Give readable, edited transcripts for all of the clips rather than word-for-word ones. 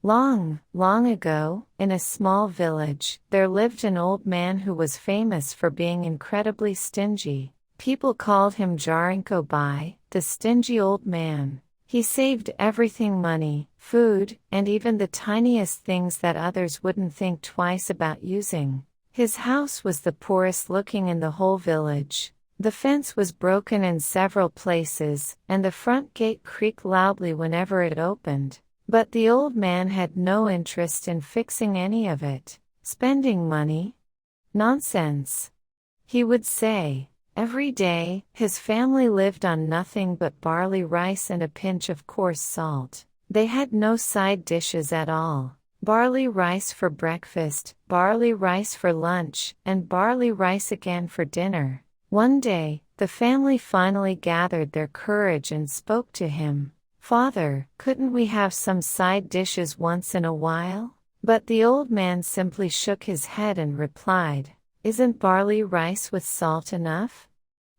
Long, long ago, in a small village, there lived an old man who was famous for being incredibly stingy. People called him Jarinko-bi, the stingy old man. He saved everything: money, food, and even the tiniest things that others wouldn't think twice about using. His house was the poorest looking in the whole village. The fence was broken in several places, and the front gate creaked loudly whenever it opened. But the old man had no interest in fixing any of it. Spending money? Nonsense, he would say. Every day, his family lived on nothing but barley rice and a pinch of coarse salt. They had no side dishes at all. Barley rice for breakfast, barley rice for lunch, and barley rice again for dinner. One day, the family finally gathered their courage and spoke to him. "Father, couldn't we have some side dishes once in a while?" But the old man simply shook his head and replied, "Isn't barley rice with salt enough?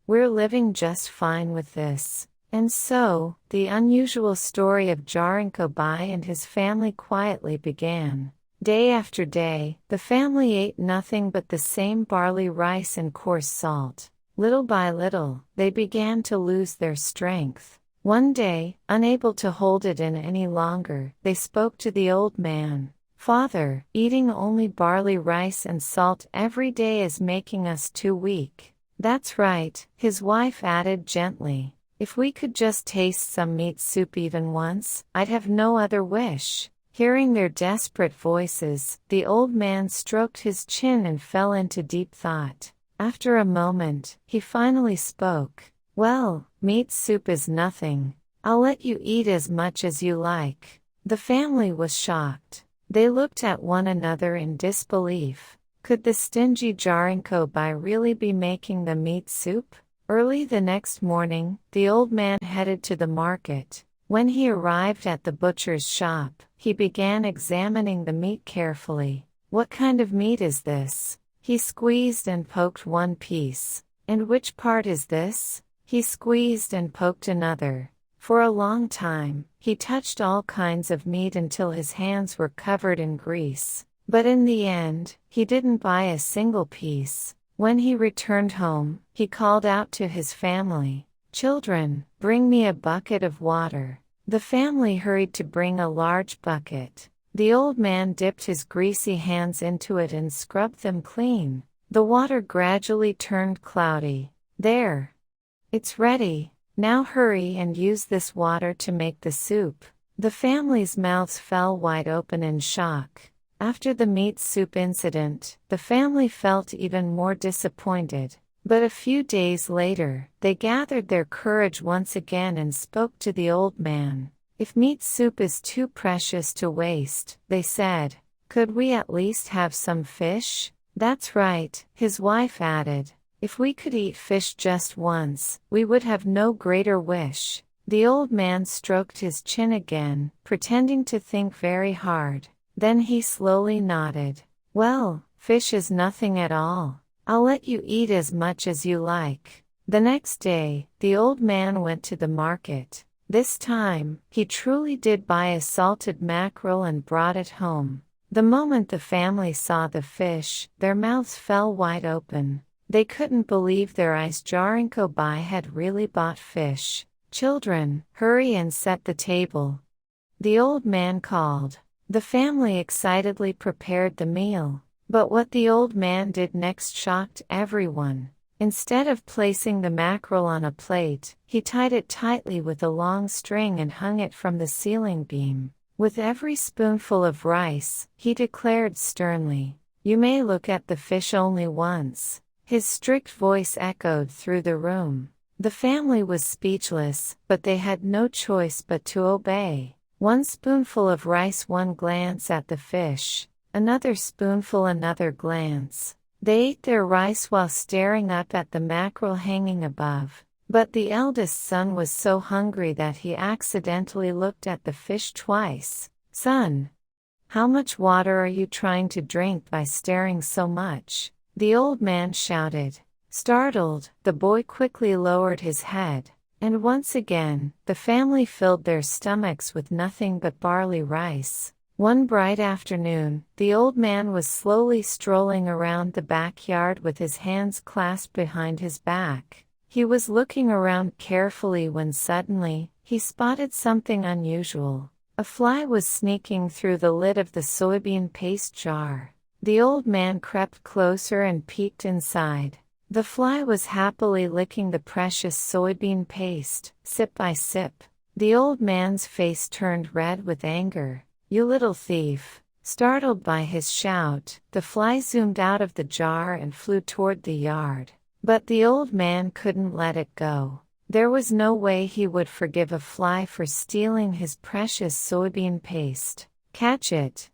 We're living just fine with this." And so, the unusual story of Jarinko-bi and his family quietly began. Day after day, the family ate nothing but the same barley rice and coarse salt. Little by little, they began to lose their strength. One day, unable to hold it in any longer, they spoke to the old man. "Father, eating only barley rice and salt every day is making us too weak." "That's right," his wife added gently. "If we could just taste some meat soup even once, I'd have no other wish." Hearing their desperate voices, the old man stroked his chin and fell into deep thought. After a moment, he finally spoke. "Well, meat soup is nothing. I'll let you eat as much as you like." The family was shocked. They looked at one another in disbelief. Could the stingy Jarinko-bi really be making the meat soup? Early the next morning, the old man headed to the market. When he arrived at the butcher's shop, he began examining the meat carefully. "What kind of meat is this?" He squeezed and poked one piece. "And which part is this?" He squeezed and poked another. For a long time, he touched all kinds of meat until his hands were covered in grease. But in the end, he didn't buy a single piece. When he returned home, he called out to his family, "Children, bring me a bucket of water." The family hurried to bring a large bucket. The old man dipped his greasy hands into it and scrubbed them clean. The water gradually turned cloudy. "There. It's ready. Now hurry and use this water to make the soup." The family's mouths fell wide open in shock. After the meat soup incident, the family felt even more disappointed. But a few days later, they gathered their courage once again and spoke to the old man. "If meat soup is too precious to waste," they said, "could we at least have some fish?" "That's right," his wife added. "If we could eat fish just once, we would have no greater wish." The old man stroked his chin again, pretending to think very hard. Then he slowly nodded. "Well, fish is nothing at all. I'll let you eat as much as you like." The next day, the old man went to the market. This time, he truly did buy a salted mackerel and brought it home. The moment the family saw the fish, their mouths fell wide open. They couldn't believe their eyes. Jarinko-bi had really bought fish. "Children, hurry and set the table," the old man called. The family excitedly prepared the meal. But what the old man did next shocked everyone. Instead of placing the mackerel on a plate, he tied it tightly with a long string and hung it from the ceiling beam. With every spoonful of rice, he declared sternly, "You may look at the fish only once." His strict voice echoed through the room. The family was speechless, but they had no choice but to obey. One spoonful of rice, one glance at the fish. Another spoonful, another glance. They ate their rice while staring up at the mackerel hanging above. But the eldest son was so hungry that he accidentally looked at the fish twice. "Son, how much water are you trying to drink by staring so much?" the old man shouted. Startled, the boy quickly lowered his head. And once again, the family filled their stomachs with nothing but barley rice. One bright afternoon, the old man was slowly strolling around the backyard with his hands clasped behind his back. He was looking around carefully when suddenly, he spotted something unusual. A fly was sneaking through the lid of the soybean paste jar. The old man crept closer and peeked inside. The fly was happily licking the precious soybean paste, sip by sip. The old man's face turned red with anger. "You little thief!" Startled by his shout, the fly zoomed out of the jar and flew toward the yard. But the old man couldn't let it go. There was no way he would forgive a fly for stealing his precious soybean paste. "Catch it!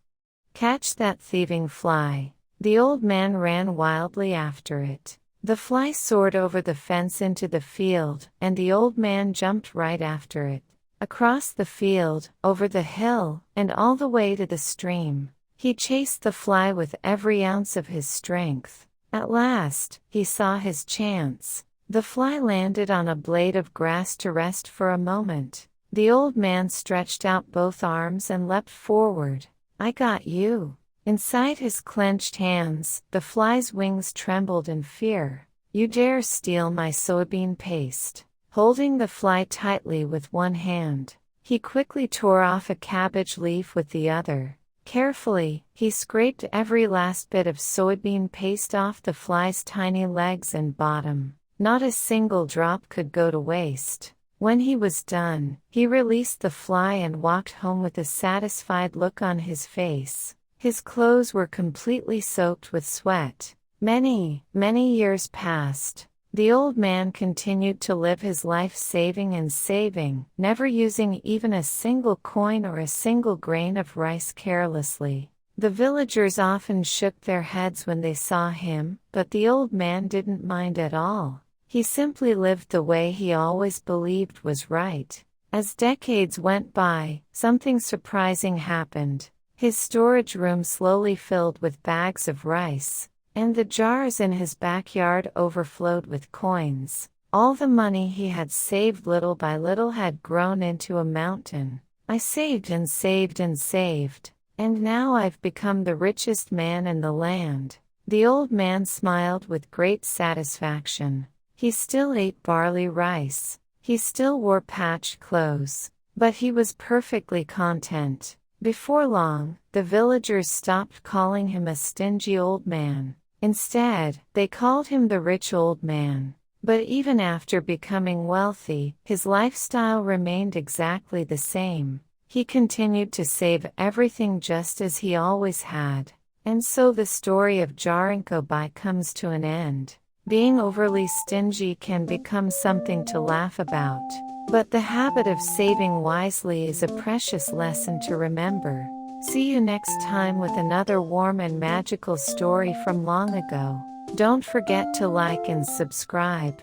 Catch that thieving fly!" The old man ran wildly after it. The fly soared over the fence into the field, and the old man jumped right after it. Across the field, over the hill, and all the way to the stream. He chased the fly with every ounce of his strength. At last, he saw his chance. The fly landed on a blade of grass to rest for a moment. The old man stretched out both arms and leapt forward. "I got you." Inside his clenched hands, the fly's wings trembled in fear. "You dare steal my soybean paste." Holding the fly tightly with one hand, he quickly tore off a cabbage leaf with the other. Carefully, he scraped every last bit of soybean paste off the fly's tiny legs and bottom. Not a single drop could go to waste. When he was done, he released the fly and walked home with a satisfied look on his face. His clothes were completely soaked with sweat. Many years passed. The old man continued to live his life saving and saving, never using even a single coin or a single grain of rice carelessly. The villagers often shook their heads when they saw him, but the old man didn't mind at all. He simply lived the way he always believed was right. As decades went by, something surprising happened. His storage room slowly filled with bags of rice, and the jars in his backyard overflowed with coins. All the money he had saved little by little had grown into a mountain. "I saved and saved and saved, and now I've become the richest man in the land." The old man smiled with great satisfaction. He still ate barley rice. He still wore patched clothes. But he was perfectly content. Before long, the villagers stopped calling him a stingy old man. Instead, they called him the rich old man. But even after becoming wealthy, his lifestyle remained exactly the same. He continued to save everything just as he always had. And so the story of Jarinko-bi comes to an end. Being overly stingy can become something to laugh about. But the habit of saving wisely is a precious lesson to remember. See you next time with another warm and magical story from long ago. Don't forget to like and subscribe.